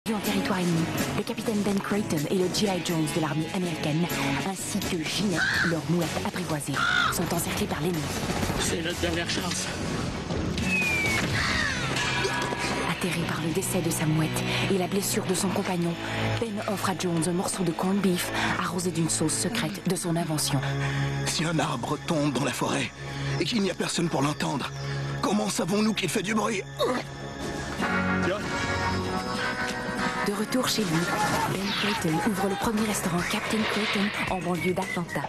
En territoire ennemi, le capitaine Ben Creighton et le G.I. Jones de l'armée américaine, ainsi que Ginette, leur mouette apprivoisée, sont encerclés par l'ennemi. C'est notre dernière chance. Atterré par le décès de sa mouette et la blessure de son compagnon, Ben offre à Jones un morceau de corned beef arrosé d'une sauce secrète de son invention. Si un arbre tombe dans la forêt et qu'il n'y a personne pour l'entendre, comment savons-nous qu'il fait du bruit? De retour chez lui, Ben Creighton ouvre le premier restaurant Captain Creighton en banlieue d'Atlanta.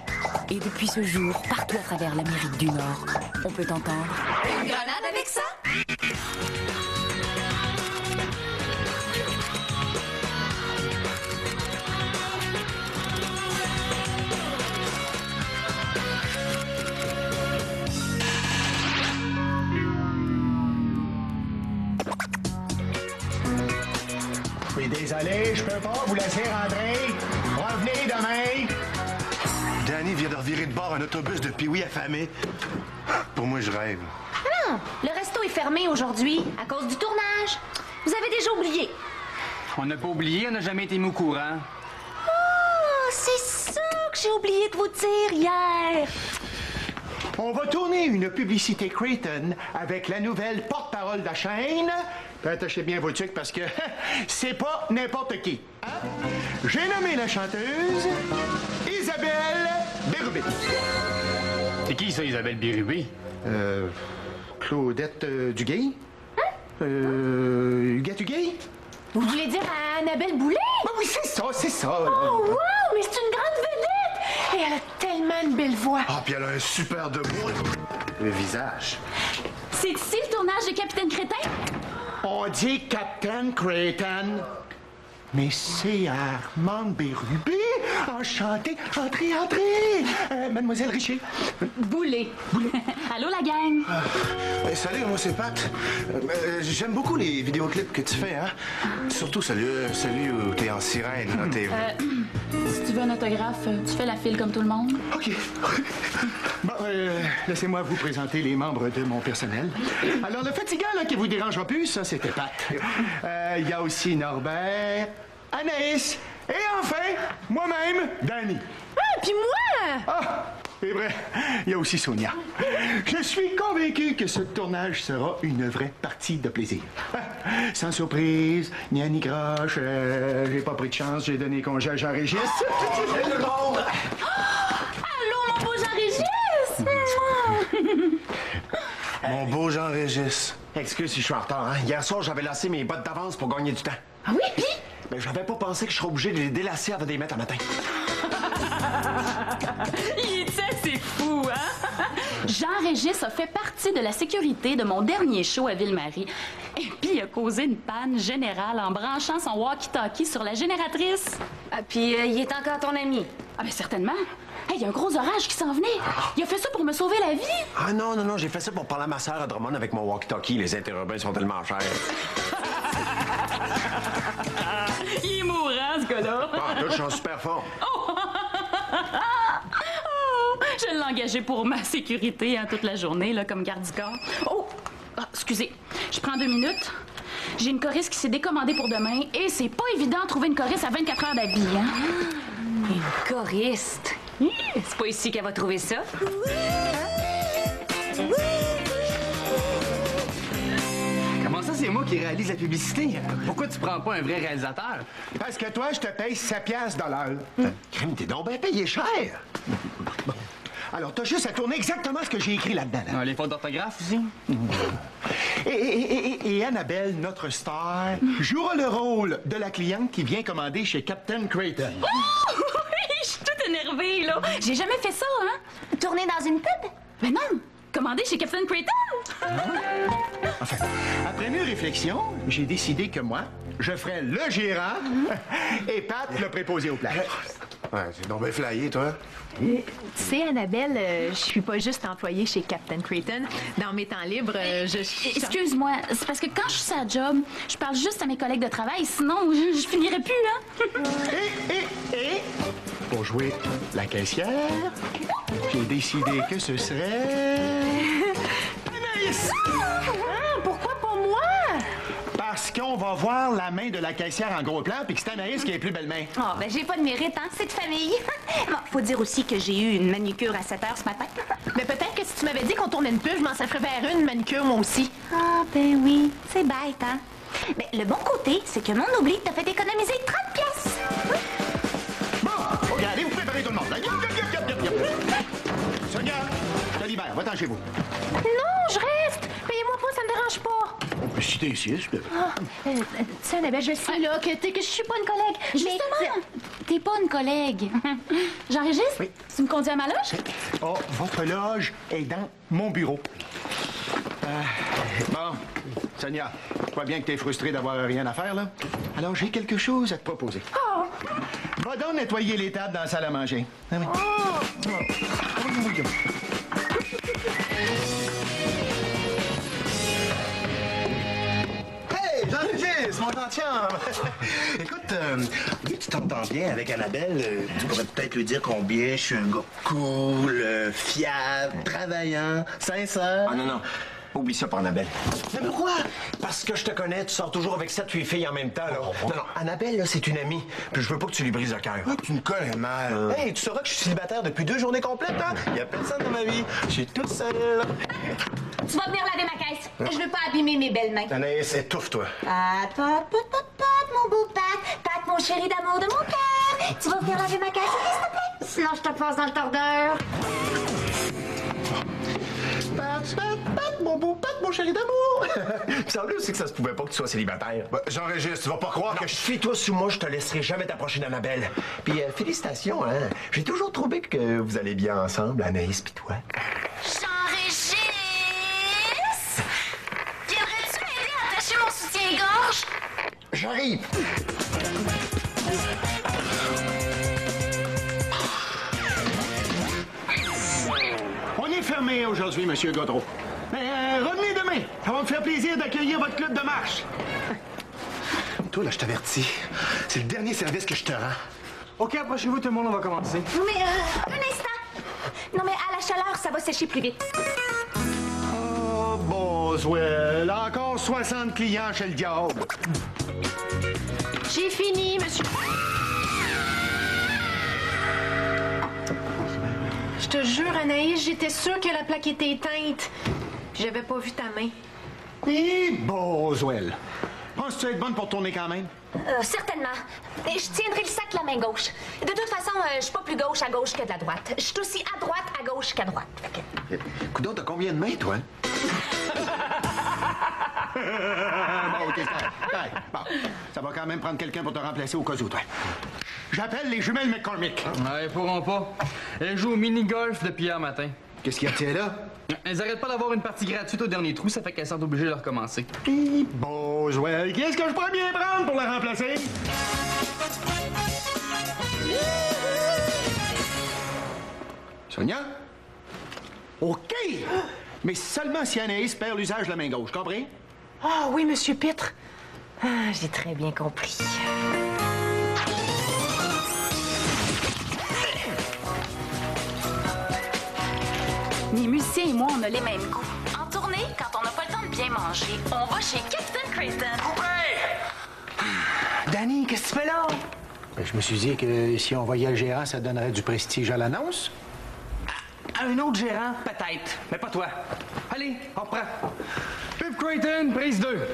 Et depuis ce jour, partout à travers l'Amérique du Nord, on peut entendre... Une grenade avec ça? Je suis désolé, je peux pas vous laisser rentrer. Revenez demain. Danny vient de revirer de bord un autobus de Pee-wee affamé. Pour moi, je rêve. Non, le resto est fermé aujourd'hui à cause du tournage. Vous avez déjà oublié. On n'a pas oublié, on n'a jamais été mis au courant. Oh, c'est ça que j'ai oublié de vous dire hier. On va tourner une publicité Creighton avec la nouvelle porte-parole de la chaîne. Attachez bien vos trucs parce que c'est pas n'importe qui. Hein? J'ai nommé la chanteuse Isabelle Bérubé. C'est qui ça, Isabelle Bérubé? Claudette Duguay? Hein? Huguette Duguay? Vous voulez dire à Annabelle Boulet? Ah oui, c'est ça, c'est ça. Oh, wow, mais c'est une grande vedette! Et elle a tellement une belle voix. Ah, puis elle a un super de beau visage. C'est ici le tournage de Capitaine Crétin? On dit Captain Creighton. Mais c'est Armande Bérubé. Enchanté. Entrez, entrez. Mademoiselle Richer. Boulet. Allô, la gang? Salut, moi c'est Pat. J'aime beaucoup les vidéoclips que tu fais, hein? Surtout celui où t'es en sirène, là, t'es... Si tu veux un autographe, tu fais la file comme tout le monde. OK. Bon, laissez-moi vous présenter les membres de mon personnel. Alors, le fatigant là, qui vous dérangera plus, ça, c'était Pat. Il y a aussi Norbert, Anaïs et enfin, moi-même, Danny. Ah, puis moi? Ah, c'est vrai. Il y a aussi Sonia. Je suis convaincu que ce tournage sera une vraie partie de plaisir. Sans surprise, ni Annie Groche, j'ai pas pris de chance, j'ai donné congé à Jean-Régis. Tout le monde! Allô, mon beau Jean-Régis! Mon beau Jean-Régis. Excuse si je suis en retard, hein? Hier soir, j'avais lassé mes bottes d'avance pour gagner du temps. Ah oui, puis? Mais j'avais pas pensé que je serais obligé de les délasser avant de les mettre à matin. Il était, c'est fou, hein? Jean-Régis a fait partie de la sécurité de mon dernier show à Ville-Marie. Et puis, il a causé une panne générale en branchant son walkie-talkie sur la génératrice. Ah, puis il est encore ton ami. Ah, bien, certainement. Hey, il y a un gros orage qui s'en venait. Il a fait ça pour me sauver la vie. Ah non, j'ai fait ça pour parler à ma sœur à Drummond avec mon walkie-talkie. Les interurbains sont tellement chers. Il est mourant, ce gars-là. Ah, là, je suis en super fort. Oh, je l'ai engagé pour ma sécurité hein, toute la journée, là, comme garde du corps. Oh! Ah, excusez, je prends 2 minutes. J'ai une choriste qui s'est décommandée pour demain et c'est pas évident de trouver une choriste à 24 heures d'habit, hein? Une choriste. C'est pas ici qu'elle va trouver ça. Comment ça, c'est moi qui réalise la publicité? Pourquoi tu prends pas un vrai réalisateur? Parce que toi, je te paye 7 piastres de l'heure. Crime, t'es donc bien payé cher. Bon. Alors, t'as juste à tourner exactement ce que j'ai écrit là-dedans. Là. Les fautes d'orthographe aussi? Et Annabelle, notre star, jouera le rôle de la cliente qui vient commander chez Captain Creighton. Oh! Oui, je suis toute énervée, là. J'ai jamais fait ça, hein? Tourner dans une pub? Mais non! Commander chez Captain Creighton! Enfin, après mûre réflexion, j'ai décidé que moi, je ferais le gérant et Pat le préposé au plat. Ouais, c'est donc bien flyé, toi. Tu sais, Annabelle, je suis pas juste employée chez Captain Creighton. Dans mes temps libres, Excuse-moi, c'est parce que quand je suis sur la job, je parle juste à mes collègues de travail, sinon je finirais plus, hein? Et, pour jouer la caissière, j'ai décidé que ce serait... Anaïs! Ah, pourquoi pas moi? Parce Parce qu'on va voir la main de la caissière en gros plan, puis que c'est Anaïs qui est plus belle main. Oh, ben j'ai pas de mérite, hein, c'est de famille. Bon, faut dire aussi que j'ai eu une manucure à 7 heures ce matin. Mais peut-être que si tu m'avais dit qu'on tournait une pub, je m'en serais fait vers une manucure, moi aussi. Ah, ben oui, c'est bête, hein. Mais le bon côté, c'est que mon oubli t'a fait économiser 30 pièces. Bon, OK, allez vous préparer tout le monde. Là. Sonia, je te libère, va-t'en chez vous. Non, je reste. Payez-moi pas, ça me dérange pas. On peut citer ici, s'il te plaît. Tu sais, Annabelle, je sais là que je suis pas une collègue. Justement, t'es pas une collègue. J'enregistre? Oui. Tu me conduis à ma loge? Oh, votre loge est dans mon bureau. Bon, Sonia, je vois bien que t'es frustrée d'avoir rien à faire, là. Alors, j'ai quelque chose à te proposer. Oh. Va donc nettoyer les tables dans la salle à manger. Ah oui. Hey, Jean-Régis, mon gentil homme. Écoute, vu que tu t'entends bien avec Annabelle, tu pourrais peut-être lui dire combien je suis un gars cool, fiable, travaillant, sincère. Ah non, non. Oublie ça, Annabelle. Mais pourquoi? Parce que je te connais, tu sors toujours avec 7-8 filles en même temps, là. Non, non, Annabelle, là, c'est une amie. Puis je veux pas que tu lui brises le cœur. Ah, tu me connais mal. Hey, tu sauras que je suis célibataire depuis 2 journées complètes, hein? Il y a personne dans ma vie. Je suis toute seule. Tu vas venir laver ma caisse. Je veux pas abîmer mes belles mains. Anaïs, étouffe-toi. Pat, mon beau Pat, mon chéri d'amour de mon cœur. Tu vas venir laver ma caisse, s'il te plaît? Sinon, je te passe dans le tordeur. Pat, mon beau Pat, mon chéri d'amour. Puis en plus, c'est que ça se pouvait pas que tu sois célibataire. Jean-Régis, tu vas pas croire que je... Fie-toi sous moi, je te laisserai jamais t'approcher d'Annabelle. Puis félicitations, hein. J'ai toujours trouvé que vous allez bien ensemble, Anaïs pis toi. Jean-Régis! Viendrais-tu m'aider à attacher mon soutien-gorge? J'arrive. On est fermé aujourd'hui, Monsieur Godreau. Mais revenez demain. Ça va me faire plaisir d'accueillir votre club de marche. Toi, là, je t'avertis. C'est le dernier service que je te rends. OK, approchez-vous, tout le monde, on va commencer. Mais, un instant. Non, mais à la chaleur, ça va sécher plus vite. Oh, Boswell, encore 60 clients chez le diable. J'ai fini, monsieur. Je te jure, Anaïs, j'étais sûre que la plaque était éteinte. J'avais pas vu ta main. Et Boswell, penses-tu être bonne pour tourner quand même? Certainement. Et je tiendrai le sac la main gauche. De toute façon, je suis pas plus gauche à gauche que de la droite. Je suis aussi à droite à gauche qu'à droite. Coudonc, t'as combien de mains, toi? Bon, OK, c'est bon, ça va quand même prendre quelqu'un pour te remplacer au cas où, toi. J'appelle les jumelles McCormick. Ouais, ils pourront pas. Elles jouent au mini-golf depuis hier matin. Qu'est-ce qu'il y a, tiens, là? Elles arrêtent pas d'avoir une partie gratuite au dernier trou, ça fait qu'elles sont obligées de recommencer. Et Boswell, qu'est-ce que je pourrais bien prendre pour la remplacer? Sonia? OK! Mais seulement si Anaïs perd l'usage de la main gauche, compris? Ah oui, monsieur Pitre. Ah, j'ai très bien compris. Mes musiciens et moi, on a les mêmes goûts. En tournée, quand on n'a pas le temps de bien manger, on va chez Captain Creighton. Danny, qu'est-ce que tu fais là? Ben, je me suis dit que si on voyait le gérant, ça donnerait du prestige à l'annonce. Un autre gérant, peut-être, mais pas toi. Allez, on reprend. Pip Creighton, prise 2.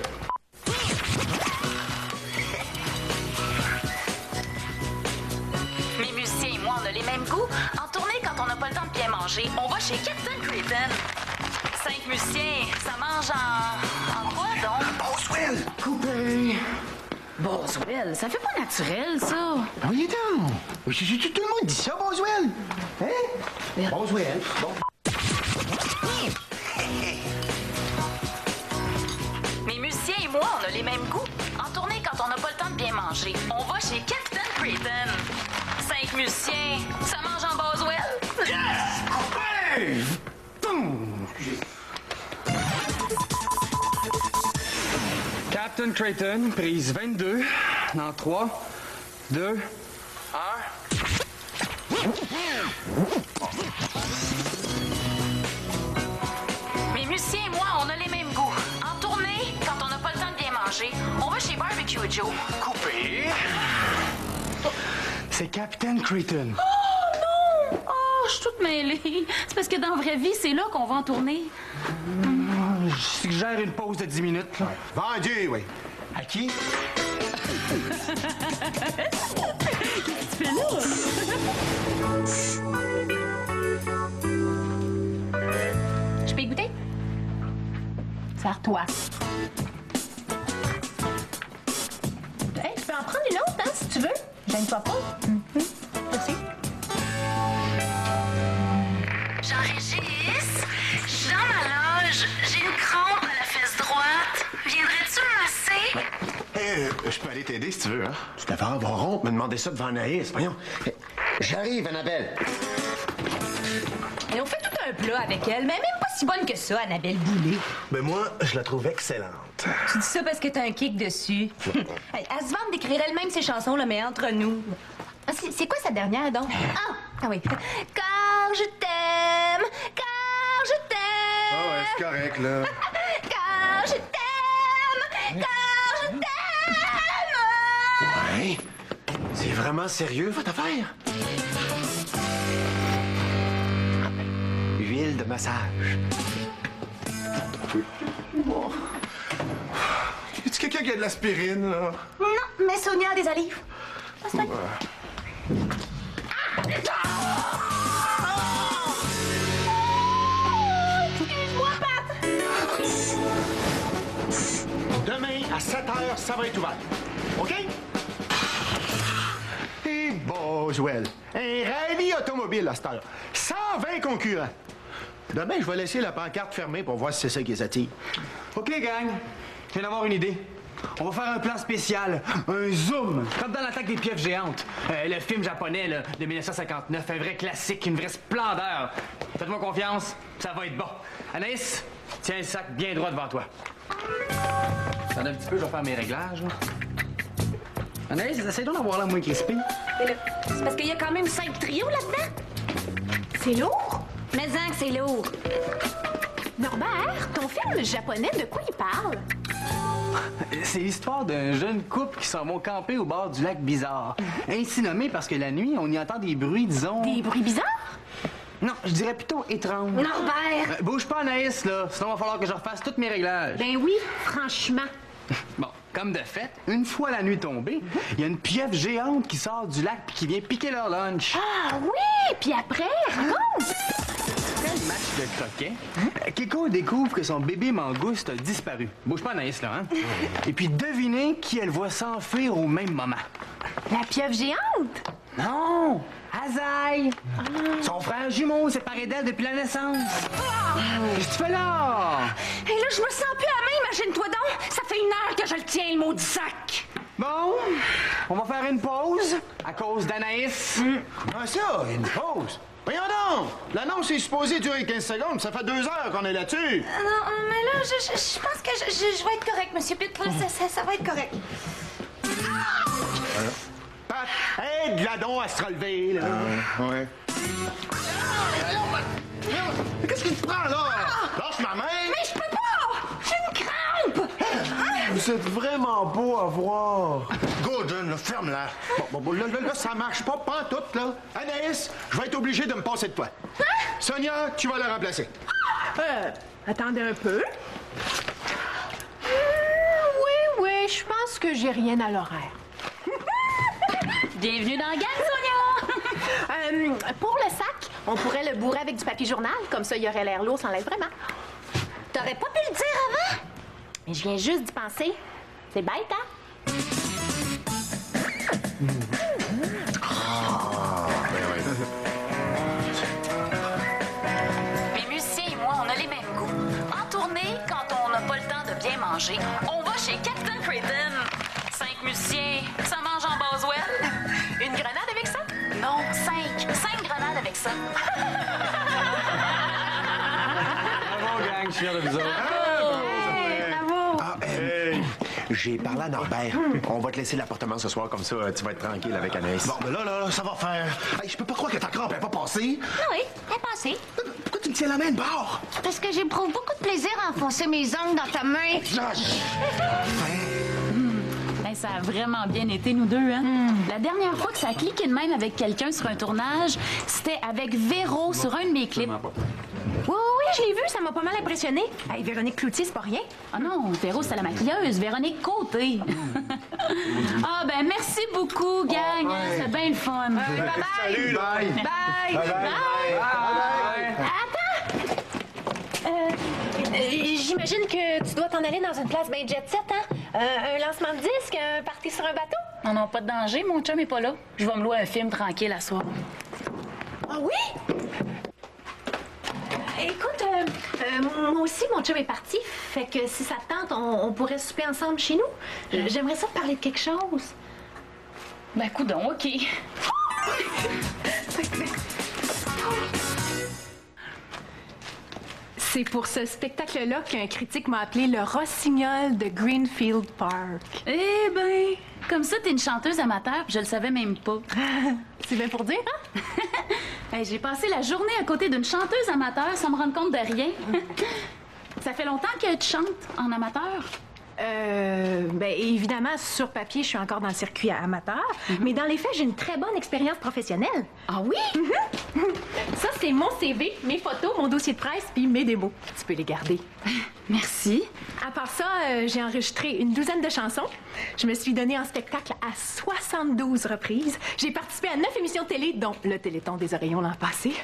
Mes musiciens et moi, on a les mêmes goûts. En tournée, quand on n'a pas le temps de bien manger, on va chez Captain Creighton. 5 musiciens, ça mange en quoi, donc? Boswell! Coupé! Boswell, ça fait pas naturel, ça. Voyez donc! Tout le monde dit ça, Boswell! Hein? Boswell, bon. Mes musiciens et moi, on a les mêmes goûts. En tournée, quand on n'a pas le temps de bien manger, on va chez Captain Creighton. 5 musiciens, ça mange en Boswell. Yes! Coupé! Captain Creighton, prise 22. Dans 3, 2, 1. Mes musiciens et moi, on a les mêmes goûts. En tournée, quand on n'a pas le temps de bien manger. On va chez Barbecue Joe. Coupé. C'est Captain Creighton. Oh non! Oh, je suis toute mêlée. C'est parce que dans la vraie vie, c'est là qu'on va en tourner. Je suggère une pause de 10 minutes. Là. Vendu, oui. À qui? Qu'est-ce que tu fais là? Je peux y goûter? Sers-toi. Hey, tu peux en prendre une autre, hein, si tu veux. Gêne-toi pas. Merci. Jean-Régis, je suis dans ma loge. J'ai une crampe à la fesse droite. Viendrais-tu me masser? Je peux aller t'aider si tu veux, hein? Tu devrais avoir honte de me demander ça devant Anaïs, voyons. J'arrive, Annabelle. Et on fait tout un plat avec elle, mais elle est même pas si bonne que ça, Annabelle Boulet. Ben moi, je la trouve excellente. Tu dis ça parce que t'as un kick dessus. Elle se vante d'écrire elle-même ses chansons, là, mais entre nous. Ah, c'est quoi sa dernière, donc? Ah oui. Car je t'aime, car je t'aime. Ah ouais, c'est correct, là. Car je t'aime, car je t'aime. Ouais. C'est vraiment sérieux, votre affaire? Huile de massage. Oh. Y a-tu quelqu'un qui a de l'aspirine, là? Non, mais Sonia a des olives. Excuse-moi, Pat. Demain, à 7h, ça va être ouvert. OK? Et Boswell. Un rallye automobile à cette heure. 120 concurrents. Demain, je vais laisser la pancarte fermée pour voir si c'est ça qui les attire. OK, gang. Je viens d'avoir une idée. On va faire un plan spécial, un zoom, comme dans l'attaque des pieuvres géantes. Le film japonais là, de 1959, un vrai classique, une vraie splendeur. Faites-moi confiance, ça va être bon. Anaïs, tiens le sac bien droit devant toi. Attends un petit peu, je vais faire mes réglages. Là. Anaïs, essaye donc d'avoir l'air moins crispé. C'est parce qu'il y a quand même 5 trios là-dedans. C'est lourd? Mais que c'est lourd. Norbert, ton film japonais, de quoi il parle? C'est l'histoire d'un jeune couple qui s'en vont camper au bord du lac Bizarre. Ainsi nommé parce que la nuit, on y entend des bruits, disons... Des bruits bizarres? Non, je dirais plutôt étranges. Norbert! Bouge pas, Anaïs, là. Sinon, il va falloir que je refasse tous mes réglages. Ben oui, franchement. Bon, comme de fait, une fois la nuit tombée, il y a une pieuvre géante qui sort du lac puis qui vient piquer leur lunch. Ah oui! Puis après, raconte! Après le match de croquet, Keko découvre que son bébé mangouste a disparu. Bouge pas, Anaïs, là, hein? Et puis devinez qui elle voit s'enfuir au même moment. La pieuvre géante? Non! Azaï! Son frère jumeau séparé d'elle depuis la naissance. Qu'est-ce que tu fais là? Et là, je me sens plus à la main, imagine-toi donc. Ça fait 1 heure que je le tiens, le maudit sac. Bon, on va faire une pause à cause d'Anaïs. Ah ça, une pause? Voyons donc! L'annonce est supposée durer 15 secondes, ça fait 2 heures qu'on est là-dessus. Non, mais là, je pense que je vais être correct, Monsieur Pitt. Ça va être correct. Pat, aide-la donc à se relever, là. Ouais. Mais qu'est-ce qu'il te prend, là? Lâche ma main! Mais je peux pas! J'ai une crampe! Vous êtes vraiment beau à voir. Gordon, là, ferme-la. Bon, là, ça marche pas pantoute, là. Anaïs, je vais être obligé de me passer de toi. Sonia, tu vas la remplacer. Attendez un peu. Oui, je pense que j'ai rien à l'horaire. Bienvenue dans la gang, Sonia! Pour le sac, on pourrait le bourrer avec du papier journal, comme ça il aurait l'air lourd sans l'être vraiment. T'aurais pas pu le dire avant? Mais je viens juste d'y penser. C'est bête, hein? Mes musiciens et moi, on a les mêmes goûts. En tournée, quand on n'a pas le temps de bien manger, on va chez Captain Creighton. 5 musiciens, ça mange en Boswell. Une grenade avec ça? Non, 5. 5 grenades avec ça. Bravo, gang, je suis fier de vous autres. J'ai parlé à Norbert. On va te laisser l'appartement ce soir, comme ça, tu vas être tranquille avec Anaïs. Bon, ben là, ça va faire. Hey, je peux pas croire que ta crampe n'est pas passée. Oui, t'es passé. Pourquoi tu me tiens la main de bord? Parce que j'éprouve beaucoup de plaisir à enfoncer mes ongles dans ta main. Hey. ça a vraiment bien été, nous deux, hein? La dernière fois que ça a cliqué de même avec quelqu'un sur un tournage, c'était avec Véro sur un de mes clips. Oui, je l'ai vu, ça m'a pas mal impressionné. Hey, Véronique Cloutier, c'est pas rien. Ah non, Véro, c'est la maquilleuse. Véronique Côté. Ah, ben merci beaucoup, gang. C'est bien le fun. Bye-bye. Salut, bye. Bye. Bye. Attends. J'imagine que tu dois t'en aller dans une place bien jet-set, hein? Un lancement de disque, un party sur un bateau? Non, non, pas de danger. Mon chum est pas là. Je vais me louer un film tranquille à soir. Ah oui? Écoute, moi aussi, mon chum est parti. Fait que si ça te tente, on pourrait souper ensemble chez nous. J'aimerais ça te parler de quelque chose. Ben, coudonc, OK. C'est pour ce spectacle-là qu'un critique m'a appelé le rossignol de Greenfield Park. Eh ben, comme ça, t'es une chanteuse amateur, puis je le savais même pas. C'est bien pour dire, hein? Hey, j'ai passé la journée à côté d'une chanteuse amateur sans me rendre compte de rien. Ça fait longtemps que tu chantes en amateur? Ben évidemment, sur papier, je suis encore dans le circuit amateur, mais dans les faits, j'ai une très bonne expérience professionnelle. Ah oui? Ça, c'est mon CV, mes photos, mon dossier de presse, puis mes démos. Tu peux les garder. Merci. À part ça, j'ai enregistré une douzaine de chansons. Je me suis donnée en spectacle à 72 reprises. J'ai participé à 9 émissions de télé, dont le Téléthon des Oreillons l'an passé.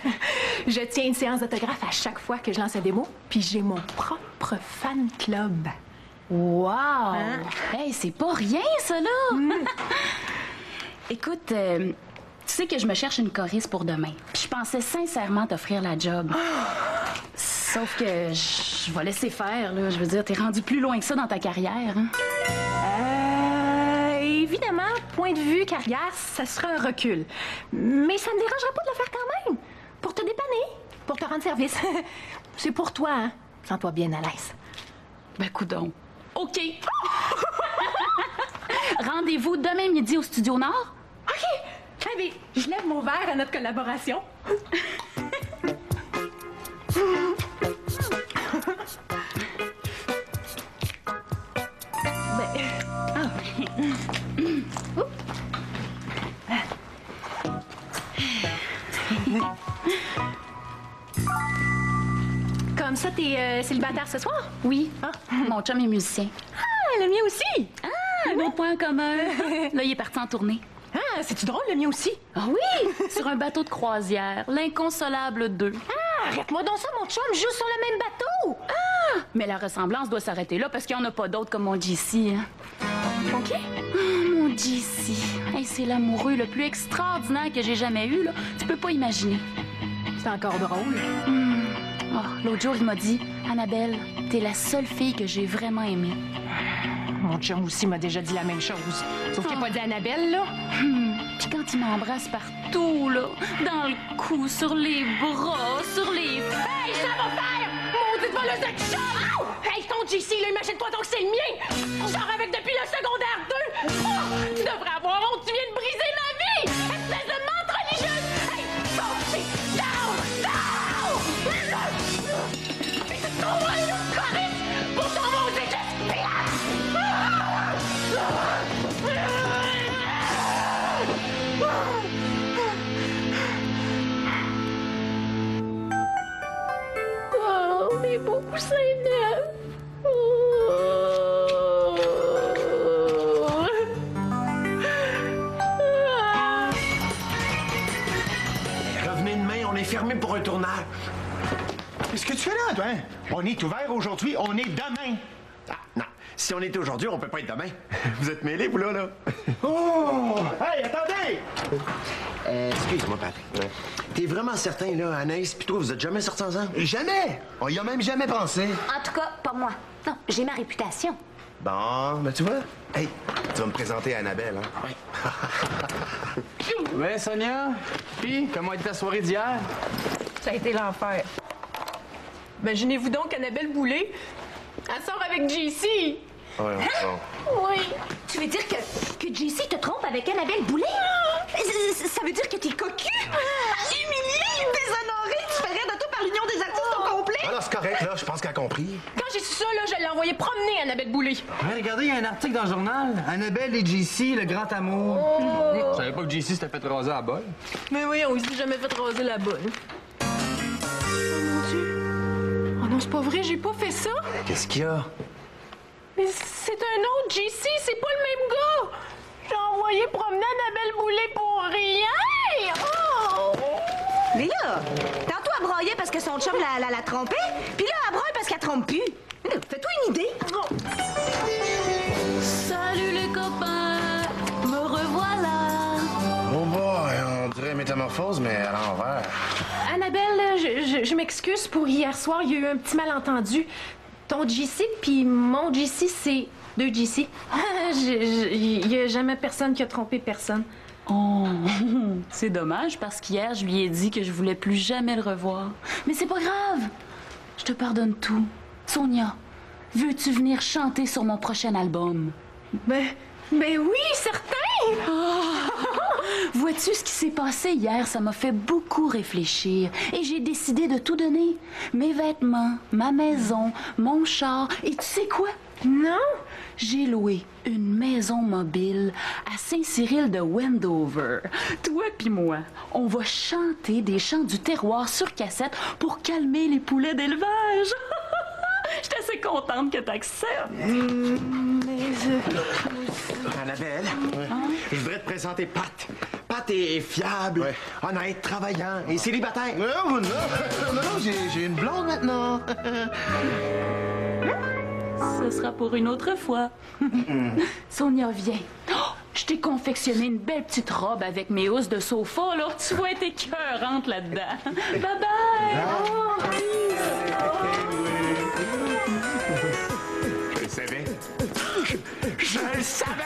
Je tiens une séance d'autographe à chaque fois que je lance un démo, puis j'ai mon propre fan club. Wow! Hey, c'est pas rien, ça, là! Écoute, tu sais que je me cherche une choriste pour demain. Puis je pensais sincèrement t'offrir la job. Sauf que je vais laisser faire, là. Je veux dire, t'es rendu plus loin que ça dans ta carrière, hein? Évidemment, point de vue carrière, ça sera un recul. Mais ça ne me dérangera pas de le faire quand même. Pour te dépanner, pour te rendre service. C'est pour toi, hein? Sens-toi bien à l'aise. Ben, coudonc. OK! Rendez-vous demain midi au Studio Nord? OK! Allez, je lève mon verre à notre collaboration. Comme ça, t'es célibataire ce soir? Oui. Mon chum est musicien. Ah, le mien aussi! Un autre point en commun. Là, il est parti en tournée. Ah, c'est-tu drôle, le mien aussi? Ah oui! Sur un bateau de croisière, l'Inconsolable 2. Ah, arrête-moi donc ça, mon chum joue sur le même bateau! Ah! Mais la ressemblance doit s'arrêter là parce qu'il n'y en a pas d'autres comme mon JC. Hein? OK? Mon JC. Hey, c'est l'amoureux le plus extraordinaire que j'ai jamais eu, là. Tu peux pas imaginer. C'est encore drôle. Oh, l'autre jour, il m'a dit « Annabelle, t'es la seule fille que j'ai vraiment aimée. » Mon chum aussi m'a déjà dit la même chose. Sauf qu'il n'a pas dit Annabelle, là. Puis quand il m'embrasse partout, là, dans le cou, sur les bras, sur les... Hey, ça va faire! Maudite voleuse de chum! Hey, ton JC, là, imagine-toi donc que c'est le mien! Genre avec depuis le secondaire 2! Oh, tu devrais avoir honte, tu viens de briser ma vie! Espèce de menthe religieuse! Hey, foncez! Down! Trouve-moi une choriste pour ton maudit Oh, mes beaux coussins neufs! Revenez demain, on est fermé pour un tournage. Qu'est-ce que tu fais là, toi? On est ouvert aujourd'hui, on est demain. Ah, non. Si on était aujourd'hui, on peut pas être demain. Vous êtes mêlés, vous, là? Oh! Hey, attendez! Excuse-moi, Patrick. T'es vraiment certain, là, Anaïs, pis toi, vous êtes jamais sortis ensemble? Jamais! On y a même jamais pensé. En tout cas, pas moi. Non, j'ai ma réputation. Bon, ben tu vois. Hey, tu vas me présenter à Annabelle, hein? Ouais, Sonia? Puis, comment a été ta soirée d'hier? Ça a été l'enfer. Imaginez-vous donc Annabelle Boulay. Elle sort avec JC. Ouais, Oui. Tu veux dire que JC te trompe avec Annabelle Boulay? Ça veut dire que t'es cocu? Humilié, déshonoré, tu ferais de tout par l'union des artistes au complet? Ah non, c'est correct, là, je pense qu'elle a compris. Quand j'ai su ça, là, je l'ai envoyé promener Annabelle Boulay. Ouais, regardez, il y a un article dans le journal. Annabelle et JC, le grand amour. Je savais pas que JC s'était fait raser à la bolle. Mais voyons, il s'est jamais fait raser la bolle. Oh mon Dieu. Oh non, c'est pas vrai, j'ai pas fait ça. Qu'est-ce qu'il y a? Mais c'est un autre JC, c'est pas le même gars. J'ai envoyé promener Annabelle Boulay pour rien. Oh! Mais là, tantôt elle broyait parce que son chum l'a trompée, puis là, elle broye parce qu'elle trompe plus. Là, fais-toi une idée. Salut les copains, me revoilà. Oh boy, on dirait métamorphose, mais à l'envers. Annabelle, je m'excuse pour hier soir, il y a eu un petit malentendu. Ton JC puis mon JC, c'est 2 JC. Il y a jamais personne qui a trompé personne. Oh, c'est dommage parce qu'hier, je lui ai dit que je voulais plus jamais le revoir. Mais c'est pas grave. Je te pardonne tout. Sonia, veux-tu venir chanter sur mon prochain album? Ben oui, certain! Vois-tu ce qui s'est passé hier? Ça m'a fait beaucoup réfléchir. Et j'ai décidé de tout donner. Mes vêtements, ma maison, mon char. Et tu sais quoi? Non? J'ai loué une maison mobile à Saint-Cyril de Wendover. Toi pis moi, on va chanter des chants du terroir sur cassette pour calmer les poulets d'élevage. Je suis assez contente que t'acceptes. Annabelle, je voudrais te présenter Pat. Pat est fiable, honnête, travaillant et célibataire. Non, j'ai une blonde maintenant. Ce sera pour une autre fois. Sonia, viens. Oh, je t'ai confectionné une belle petite robe avec mes housses de sofa, là. Tu vas être écœurante là-dedans. Bye-bye! Oh, Je le savais. Je le savais!